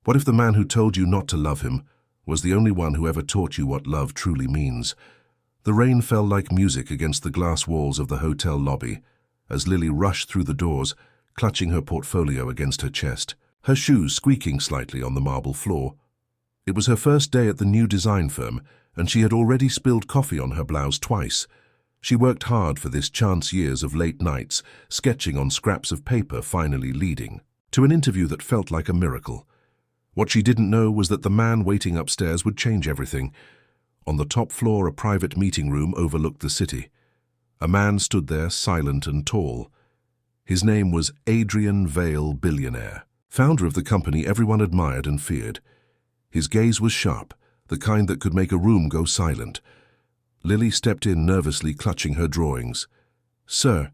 What if the man who told you not to love him was the only one who ever taught you what love truly means? The rain fell like music against the glass walls of the hotel lobby as Lily rushed through the doors, clutching her portfolio against her chest, her shoes squeaking slightly on the marble floor. It was her first day at the new design firm, and she had already spilled coffee on her blouse twice. She worked hard for this chance years of late nights, sketching on scraps of paper, finally leading to an interview that felt like a miracle. What she didn't know was that the man waiting upstairs would change everything. On the top floor, a private meeting room overlooked the city. A man stood there, silent and tall. His name was Adrian Vale, Billionaire, founder of the company everyone admired and feared. His gaze was sharp, the kind that could make a room go silent. Lily stepped in, nervously clutching her drawings. "Sir,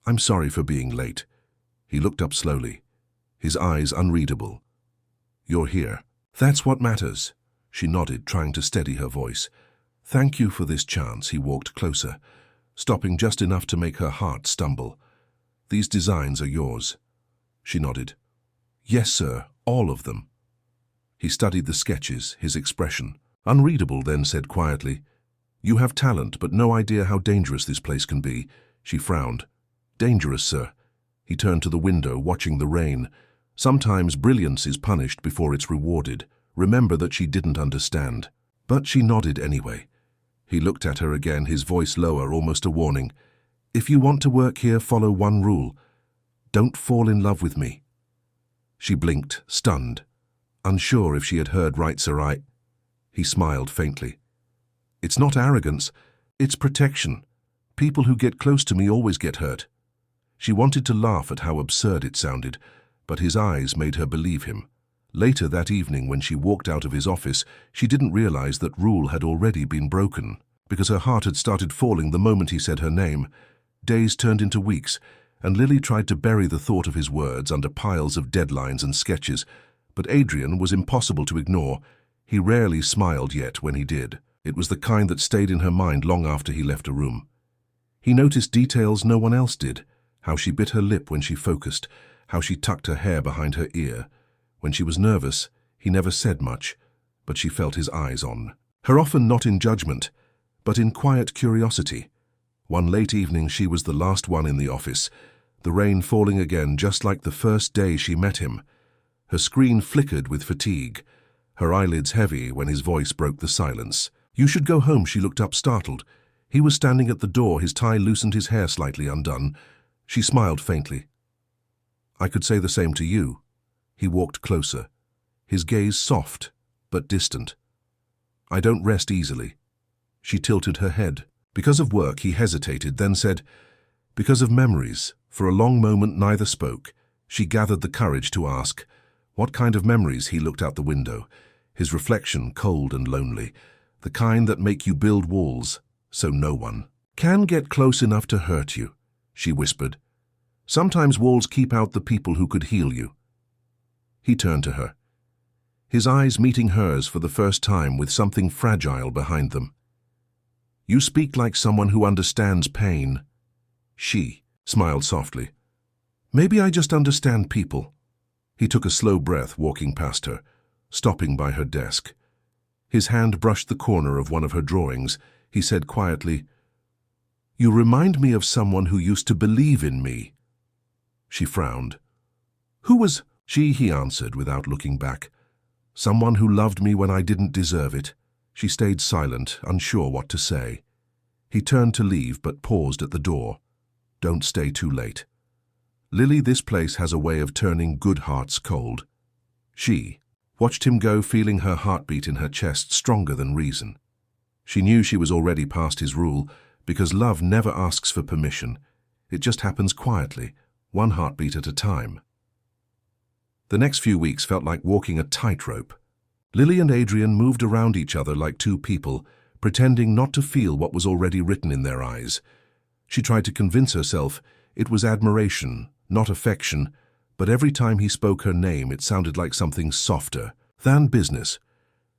I'm sorry for being late." He looked up slowly, his eyes unreadable. "You're here. That's what matters." She nodded, trying to steady her voice. "Thank you for this chance." He walked closer, stopping just enough to make her heart stumble. "These designs are yours." She nodded. "Yes, sir, all of them." He studied the sketches, his expression unreadable, then said quietly, "You have talent, but no idea how dangerous this place can be." She frowned. "Dangerous, sir." He turned to the window, watching the rain. Sometimes brilliance is punished before it's rewarded. Remember that she didn't understand. But she nodded anyway. He looked at her again, his voice lower, almost a warning. "If you want to work here, follow one rule. Don't fall in love with me." She blinked, stunned, unsure if she had heard right, sir. He smiled faintly. "It's not arrogance, it's protection. People who get close to me always get hurt." She wanted to laugh at how absurd it sounded, but his eyes made her believe him. Later that evening, when she walked out of his office, she didn't realize that rule had already been broken, because her heart had started falling the moment he said her name. Days turned into weeks, and Lily tried to bury the thought of his words under piles of deadlines and sketches, but Adrian was impossible to ignore. He rarely smiled, yet when he did, it was the kind that stayed in her mind long after he left a room. He noticed details no one else did, how she bit her lip when she focused, how she tucked her hair behind her ear. When she was nervous, he never said much, but she felt his eyes on her, often not in judgment, but in quiet curiosity. One late evening, she was the last one in the office, the rain falling again, just like the first day she met him. Her screen flickered with fatigue, her eyelids heavy when his voice broke the silence. "You should go home." She looked up, startled. He was standing at the door, his tie loosened, his hair slightly undone. She smiled faintly. "I could say the same to you." He walked closer, his gaze soft but distant. "I don't rest easily." She tilted her head. "Because of work." He hesitated, then said, "Because of memories." For a long moment neither spoke. She gathered the courage to ask, "What kind of memories?" He looked out the window, his reflection cold and lonely, the kind that make you build walls so no one can get close enough to hurt you. She whispered, "Sometimes walls keep out the people who could heal you." He turned to her, his eyes meeting hers for the first time with something fragile behind them. "You speak like someone who understands pain." She smiled softly. "Maybe I just understand people." He took a slow breath, walking past her, stopping by her desk. His hand brushed the corner of one of her drawings. He said quietly, "You remind me of someone who used to believe in me." She frowned. "Who was she?" He answered without looking back. "Someone who loved me when I didn't deserve it." She stayed silent, unsure what to say. He turned to leave, but paused at the door. "Don't stay too late. Lily, this place has a way of turning good hearts cold." She watched him go, feeling her heartbeat in her chest stronger than reason. She knew she was already past his rule, because love never asks for permission. It just happens quietly, one heartbeat at a time. The next few weeks felt like walking a tightrope. Lily and Adrian moved around each other like two people, pretending not to feel what was already written in their eyes. She tried to convince herself it was admiration, not affection, but every time he spoke her name, it sounded like something softer than business.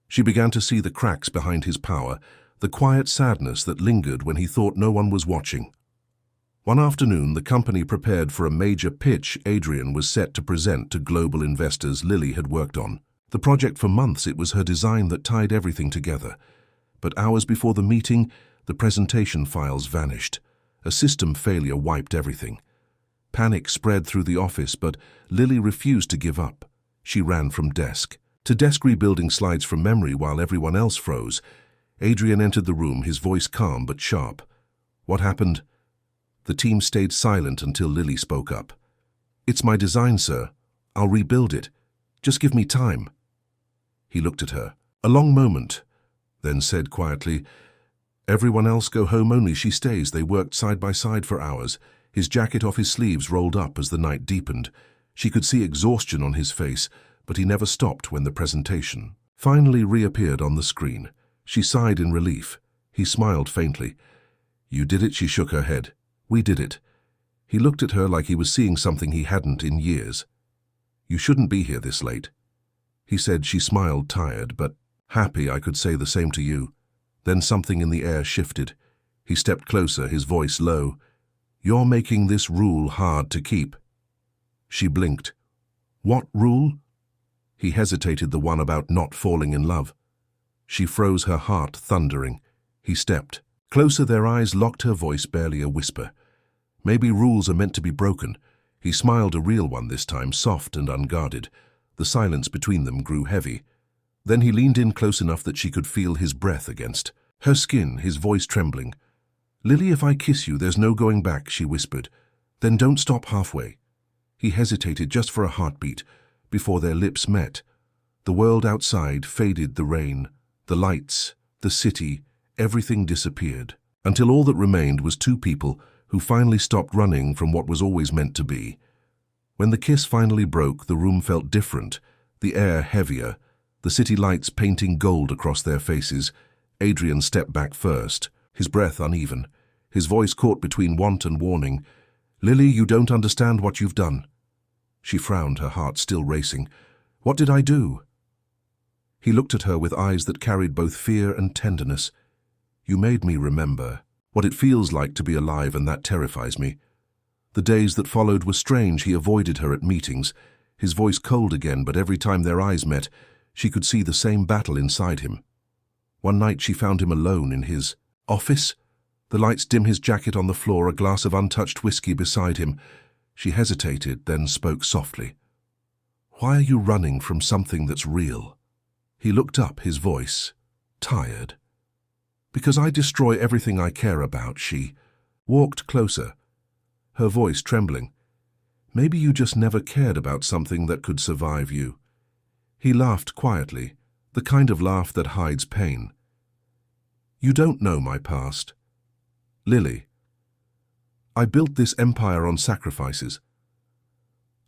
She began to see the cracks behind his power, the quiet sadness that lingered when he thought no one was watching. One afternoon, the company prepared for a major pitch Adrian was set to present to global investors Lily had worked on. The project for months, it was her design that tied everything together. But hours before the meeting, the presentation files vanished. A system failure wiped everything. Panic spread through the office, but Lily refused to give up. She ran from desk to desk, rebuilding slides from memory while everyone else froze. Adrian entered the room, his voice calm but sharp. What happened? The team stayed silent until Lily spoke up. It's my design, sir. I'll rebuild it. Just give me time. He looked at her. A long moment, then said quietly, Everyone else go home, only she stays. They worked side by side for hours. His jacket off his sleeves rolled up as the night deepened. She could see exhaustion on his face, but he never stopped when the presentation finally reappeared on the screen. She sighed in relief. He smiled faintly. You did it, she shook her head. We did it. He looked at her like he was seeing something he hadn't in years. You shouldn't be here this late. He said. She smiled, tired, but happy. I could say the same to you. Then something in the air shifted. He stepped closer, his voice low. You're making this rule hard to keep. She blinked. What rule? He hesitated. The one about not falling in love. She froze, her heart thundering. He stepped closer, their eyes locked, her voice barely a whisper. Maybe rules are meant to be broken. He smiled, a real one this time, soft and unguarded. The silence between them grew heavy. Then he leaned in close enough that she could feel his breath against her skin, his voice trembling. Lily, if I kiss you, there's no going back, she whispered. Then don't stop halfway. He hesitated just for a heartbeat before their lips met. The world outside faded, the rain, the lights, the city, everything disappeared, until all that remained was two people who finally stopped running from what was always meant to be. When the kiss finally broke, the room felt different, the air heavier, the city lights painting gold across their faces. Adrian stepped back first, his breath uneven, his voice caught between want and warning. Lily, you don't understand what you've done. She frowned, her heart still racing. What did I do? He looked at her with eyes that carried both fear and tenderness. You made me remember what it feels like to be alive, and that terrifies me. The days that followed were strange. He avoided her at meetings, his voice cold again, but every time their eyes met, she could see the same battle inside him. One night she found him alone in his office. The lights dim, his jacket on the floor, a glass of untouched whiskey beside him. She hesitated, then spoke softly. Why are you running from something that's real? He looked up, his voice tired. Because I destroy everything I care about. She walked closer, her voice trembling. Maybe you just never cared about something that could survive you. He laughed quietly, the kind of laugh that hides pain. You don't know my past. Lily, I built this empire on sacrifices.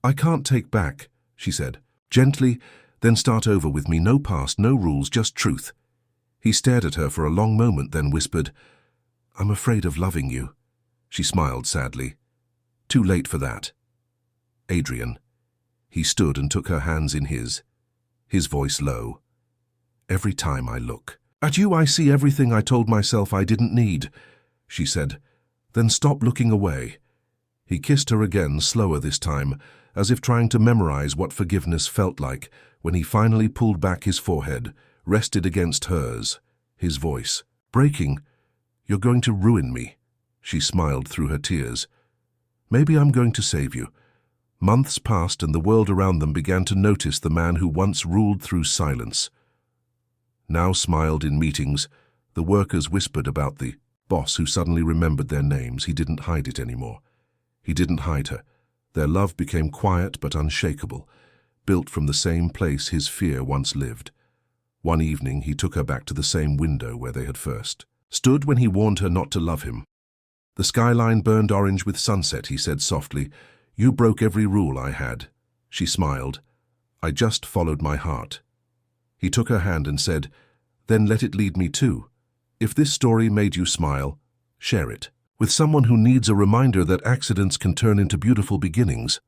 I can't take back, she said, gently, then start over with me. No past, no rules, just truth. He stared at her for a long moment, then whispered, I'm afraid of loving you. She smiled sadly. Too late for that. Adrian. He stood and took her hands in his voice low. Every time I look at you, I see everything I told myself I didn't need, she said. Then stop looking away. He kissed her again, slower this time, as if trying to memorize what forgiveness felt like. When he finally pulled back, his forehead rested against hers, his voice breaking. You're going to ruin me, she smiled through her tears. Maybe I'm going to save you. Months passed, and the world around them began to notice the man who once ruled through silence. Now smiled in meetings. The workers whispered about the boss who suddenly remembered their names. He didn't hide it anymore. He didn't hide her. Their love became quiet but unshakable, built from the same place his fear once lived. One evening he took her back to the same window where they had first stood when he warned her not to love him. The skyline burned orange with sunset, he said softly. You broke every rule I had. She smiled. I just followed my heart. He took her hand and said, then let it lead me too. If this story made you smile, share it with someone who needs a reminder that accidents can turn into beautiful beginnings.